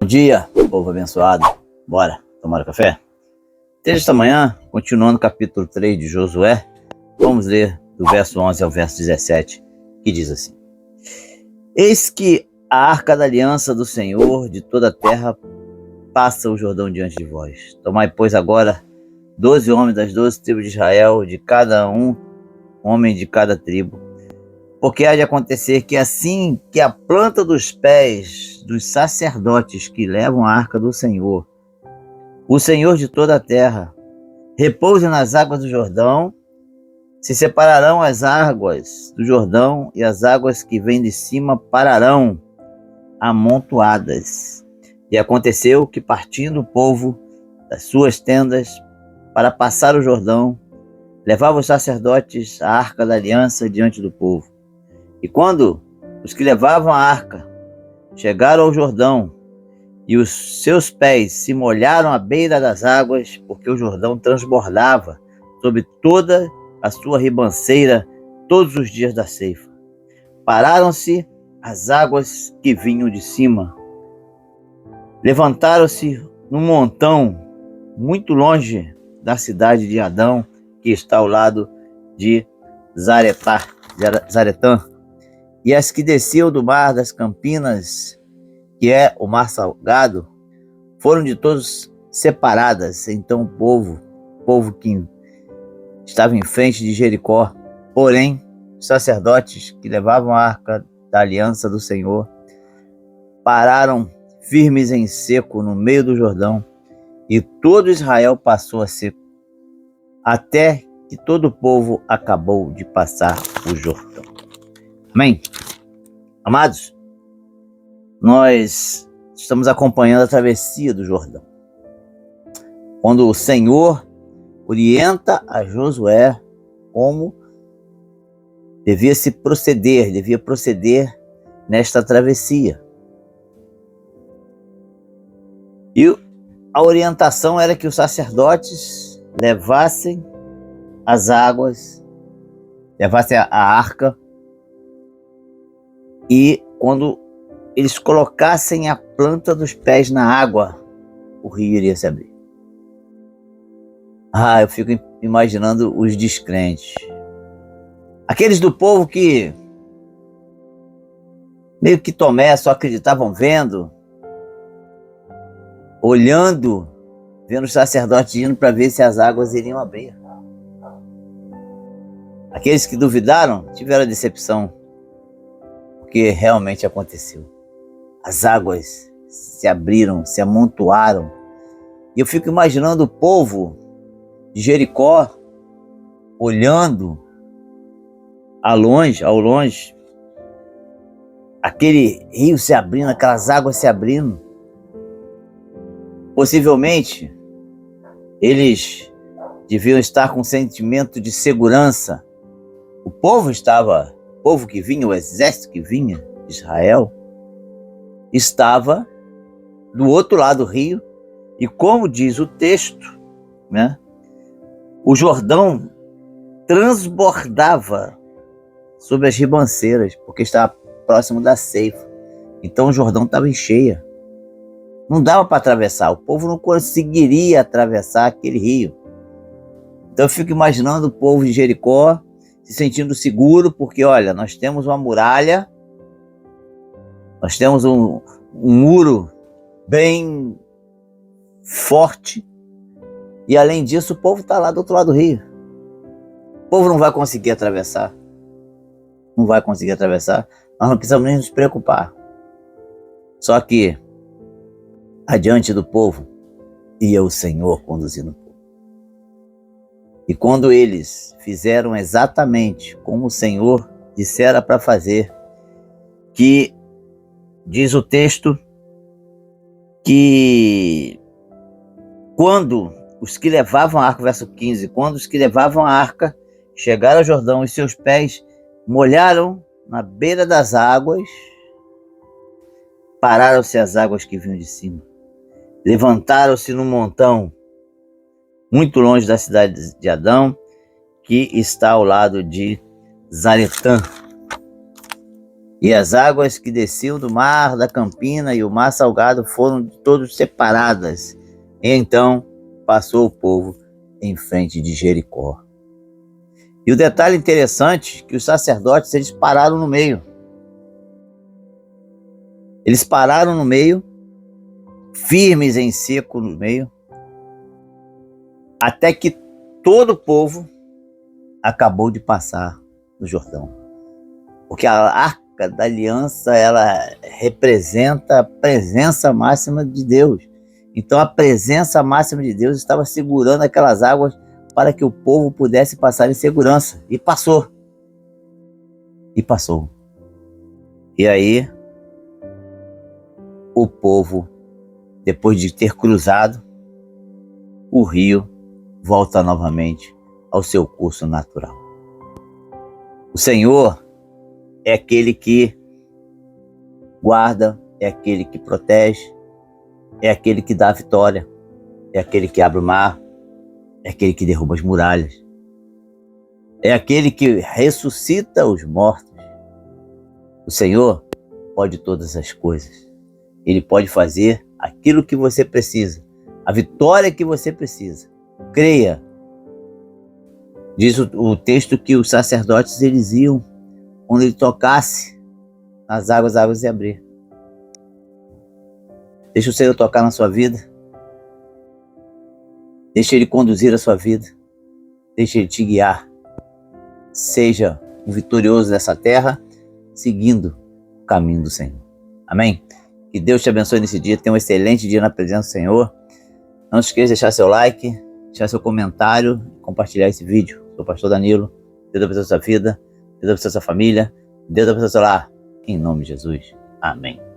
Bom dia, povo abençoado. Bora tomar um café? Desde esta manhã, continuando o capítulo 3 de Josué, vamos ler do verso 11 ao verso 17, que diz assim: Eis que a arca da aliança do Senhor de toda a terra passa o Jordão diante de vós. Tomai, pois, agora 12 homens das 12 tribos de Israel, de cada homem de cada tribo, porque há de acontecer que assim que a planta dos pés dos sacerdotes que levam a arca do Senhor, o Senhor de toda a terra, repouse nas águas do Jordão, se separarão as águas do Jordão e as águas que vêm de cima pararão amontoadas. E aconteceu que, partindo o povo das suas tendas para passar o Jordão, levava os sacerdotes a arca da aliança diante do povo. E quando os que levavam a arca chegaram ao Jordão, e os seus pés se molharam à beira das águas, porque o Jordão transbordava sobre toda a sua ribanceira todos os dias da ceifa, pararam-se as águas que vinham de cima. Levantaram-se num montão muito longe da cidade de Adão, que está ao lado de Zaretã, e as que desciam do mar das Campinas, que é o mar salgado, foram de todos separadas. Então o povo que estava em frente de Jericó, porém os sacerdotes que levavam a arca da aliança do Senhor pararam firmes em seco no meio do Jordão, e todo Israel passou a seco, até que todo o povo acabou de passar o Jordão. Amém? Amados, nós estamos acompanhando a travessia do Jordão, quando o Senhor orienta a Josué como devia proceder nesta travessia. E a orientação era que os sacerdotes levassem as águas, levassem a arca, e quando eles colocassem a planta dos pés na água, o rio iria se abrir. Eu fico imaginando os descrentes. Aqueles do povo que meio que Tomé só acreditavam vendo, olhando, vendo os sacerdotes indo para ver se as águas iriam abrir. Aqueles que duvidaram tiveram a decepção, porque realmente aconteceu. As águas se abriram, se amontoaram. E eu fico imaginando o povo de Jericó olhando ao longe, aquele rio se abrindo, aquelas águas se abrindo. Possivelmente, eles deviam estar com um sentimento de segurança. O povo que vinha, o exército que vinha de Israel, estava do outro lado do rio, e como diz o texto, né, o Jordão transbordava sobre as ribanceiras, porque estava próximo da ceifa. Então o Jordão estava em cheia. Não dava para atravessar, o povo não conseguiria atravessar aquele rio. Então eu fico imaginando o povo de Jericó se sentindo seguro, porque olha, nós temos uma muralha, nós temos um muro bem forte, e além disso o povo está lá do outro lado do rio. O povo não vai conseguir atravessar. Não vai conseguir atravessar, nós não precisamos nem nos preocupar. Só que adiante do povo ia o Senhor conduzindo o povo. E quando eles fizeram exatamente como o Senhor dissera para fazer, que diz o texto que quando os que levavam a arca, verso 15, quando os que levavam a arca chegaram ao Jordão e seus pés molharam na beira das águas, pararam-se as águas que vinham de cima. Levantaram-se num montão muito longe da cidade de Adão, que está ao lado de Zaretã. E as águas que desciam do mar da Campina e o mar salgado foram de todos separadas. E então passou o povo em frente de Jericó. E o detalhe interessante é que os sacerdotes, eles pararam no meio. Eles pararam no meio, firmes em seco no meio, até que todo o povo acabou de passar no Jordão. Porque a Arca da Aliança, ela representa a presença máxima de Deus. Então a presença máxima de Deus estava segurando aquelas águas para que o povo pudesse passar em segurança. E passou. E passou. E aí, o povo, depois de ter cruzado o rio, volta novamente ao seu curso natural. O Senhor é aquele que guarda, é aquele que protege, é aquele que dá a vitória, é aquele que abre o mar, é aquele que derruba as muralhas, é aquele que ressuscita os mortos. O Senhor pode todas as coisas. Ele pode fazer aquilo que você precisa, a vitória que você precisa. Creia. Diz o texto que os sacerdotes, eles iam, quando ele tocasse nas águas, as águas iam abrir. Deixa o Senhor tocar na sua vida. Deixa Ele conduzir a sua vida. Deixa Ele te guiar. Seja um vitorioso nessa terra, seguindo o caminho do Senhor. Amém? Que Deus te abençoe nesse dia. Tenha um excelente dia na presença do Senhor. Não se esqueça de deixar seu like, deixar seu comentário, compartilhar esse vídeo. Sou o pastor Danilo. Deus abençoe a sua vida. Deus abençoe a sua família. Deus abençoe o seu lar. Em nome de Jesus. Amém.